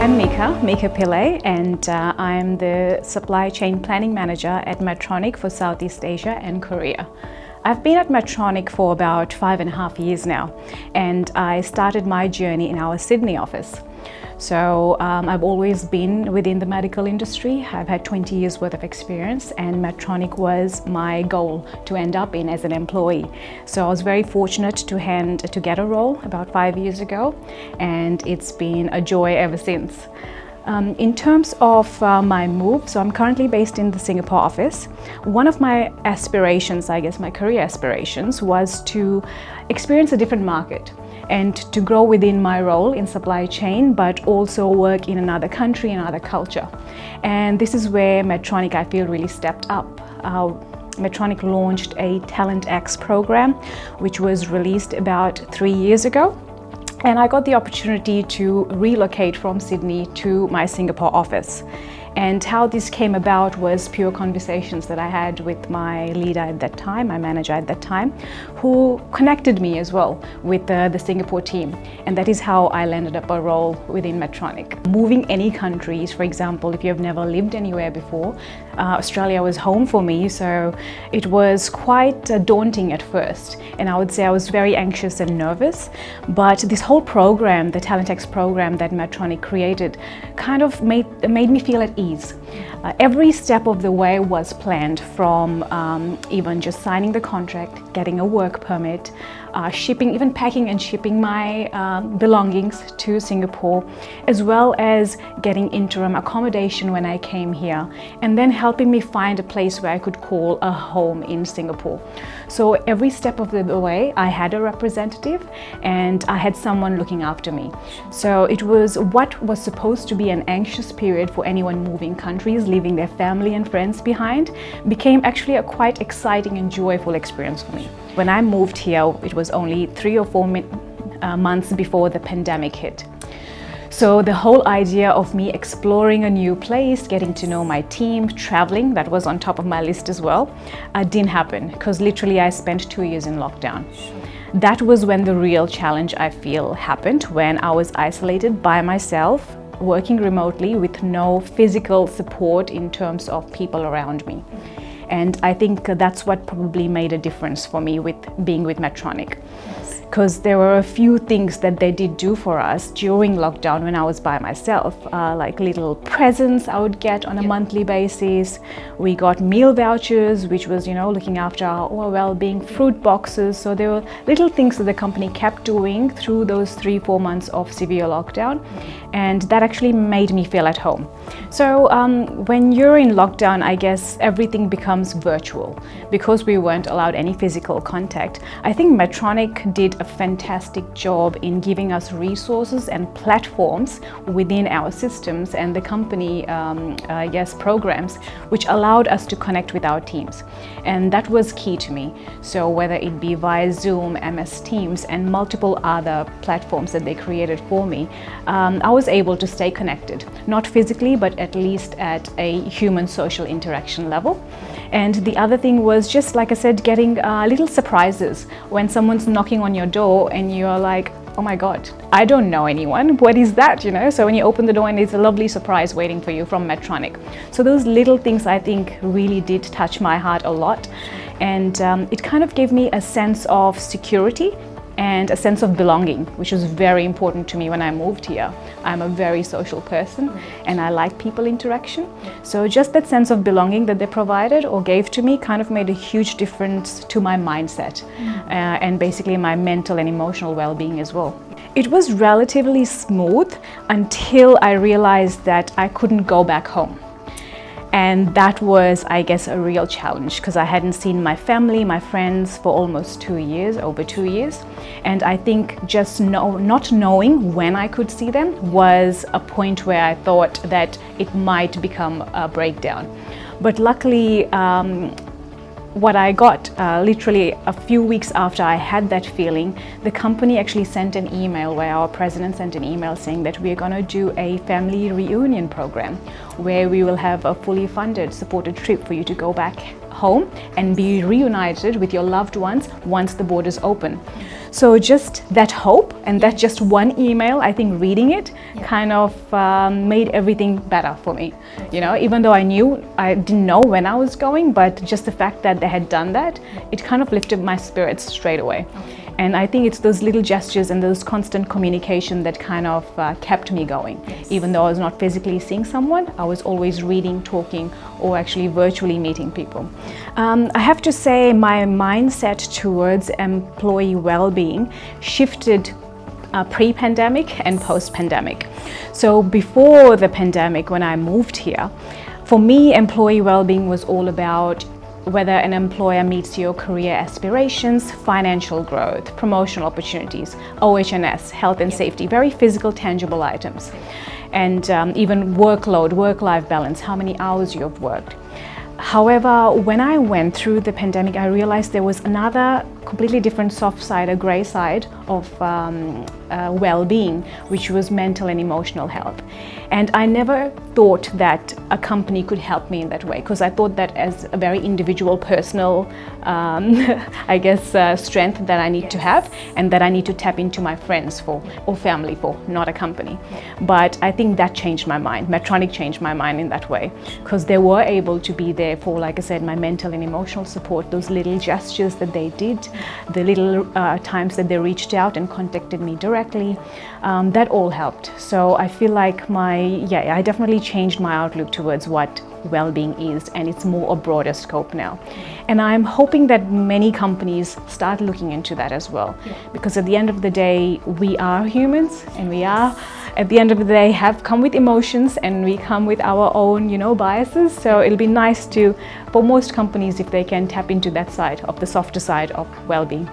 I'm Mika Pillay, and I'm the Supply Chain Planning Manager at Medtronic for Southeast Asia and Korea. I've been at Medtronic for about 5.5 years now, and I started my journey in our Sydney office. So I've always been within the medical industry. I've had 20 years worth of experience, and Medtronic was my goal to end up in as an employee. So I was very fortunate to get a role about 5 years ago, and it's been a joy ever since. In terms of my move, so I'm currently based in the Singapore office. One of my aspirations, I guess my career aspirations, was to experience a different market and to grow within my role in supply chain, but also work in another country, another culture. And this is where Medtronic, I feel, really stepped up. Medtronic launched a Talent X program, which was released about 3 years ago. And I got the opportunity to relocate from Sydney to my Singapore office. And how this came about was pure conversations that I had with my leader at that time, my manager at that time, who connected me as well with the Singapore team. And that is how I landed up a role within Medtronic. Moving any countries, for example, if you have never lived anywhere before, Australia was home for me, so it was quite daunting at first. And I would say I was very anxious and nervous. But this whole program, the Talent X program that Medtronic created, kind of made me feel at ease. Every step of the way was planned, from even just signing the contract, getting a work permit, shipping, even packing and shipping my belongings to Singapore, as well as getting interim accommodation when I came here, and then helping me find a place where I could call a home in Singapore. So every step of the way, I had a representative and I had someone looking after me. So it was what was supposed to be an anxious period for anyone moving countries, leaving their family and friends behind, became actually a quite exciting and joyful experience for me. When I moved here, it was only 3 or 4 months before the pandemic hit. So the whole idea of me exploring a new place, getting to know my team, traveling, that was on top of my list as well, didn't happen, because literally I spent 2 years in lockdown. That was when the real challenge, I feel, happened, when I was isolated by myself, working remotely with no physical support in terms of people around me. And I think that's what probably made a difference for me with being with Medtronic. Because there were a few things that they did do for us during lockdown when I was by myself, like little presents I would get on a monthly basis. We got meal vouchers, which was, looking after our well-being, fruit boxes. So there were little things that the company kept doing through those 3-4 months of severe lockdown. And that actually made me feel at home. So when you're in lockdown, I guess everything becomes virtual. Because we weren't allowed any physical contact, I think Medtronic did a fantastic job in giving us resources and platforms within our systems and the company programs, which allowed us to connect with our teams. And that was key to me. So whether it be via Zoom, MS Teams, and multiple other platforms that they created for me, I was able to stay connected, not physically, but at least at a human social interaction level. And the other thing was just, like I said, getting little surprises when someone's knocking on your door and you're like, oh my God, I don't know anyone. What is that, So when you open the door and it's a lovely surprise waiting for you from Medtronic. So those little things, I think, really did touch my heart a lot. And it kind of gave me a sense of security and a sense of belonging, which was very important to me when I moved here. I'm a very social person and I like people interaction. So just that sense of belonging that they provided or gave to me kind of made a huge difference to my mindset and basically my mental and emotional well-being as well. It was relatively smooth until I realized that I couldn't go back home. And that was, I guess, a real challenge, because I hadn't seen my family, my friends for almost 2 years, over 2 years. And I think just not knowing when I could see them was a point where I thought that it might become a breakdown. But luckily, what I got literally a few weeks after I had that feeling, the company actually sent an email where our president sent an email saying that we're going to do a family reunion program where we will have a fully funded, supported trip for you to go back home and be reunited with your loved ones once the borders open. So just that hope and that just one email, I think reading it kind of made everything better for me. You know, even though I didn't know when I was going, but just the fact that they had done that, it kind of lifted my spirits straight away. And I think it's those little gestures and those constant communication that kind of kept me going. Even though I was not physically seeing someone, I was always reading, talking, or actually virtually meeting people. I have to say my mindset towards employee well-being shifted pre-pandemic and post-pandemic. So before the pandemic, when I moved here, for me, employee well-being was all about whether an employer meets your career aspirations, financial growth, promotional opportunities, OH&S, health and safety, very physical, tangible items. And even workload, work-life balance, how many hours you have worked. However, when I went through the pandemic, I realized there was another completely different soft side, a gray side of well-being, which was mental and emotional health. And I never thought that a company could help me in that way, because I thought that as a very individual, personal, I guess, strength that I need to have, and that I need to tap into my friends for, or family for, not a company. But I think that changed my mind. Medtronic changed my mind in that way, because they were able to be there for, like I said, my mental and emotional support, those little gestures that they did, the little times that they reached out and contacted me directly, that all helped. So I feel like I definitely changed my outlook towards what well-being is, and it's more a broader scope now. And I'm hoping that many companies start looking into that as well, because at the end of the day, we are humans, and we are, at the end of the day, have come with emotions, and we come with our own, biases. So it'll be nice for most companies, if they can tap into that side of the softer side of well-being.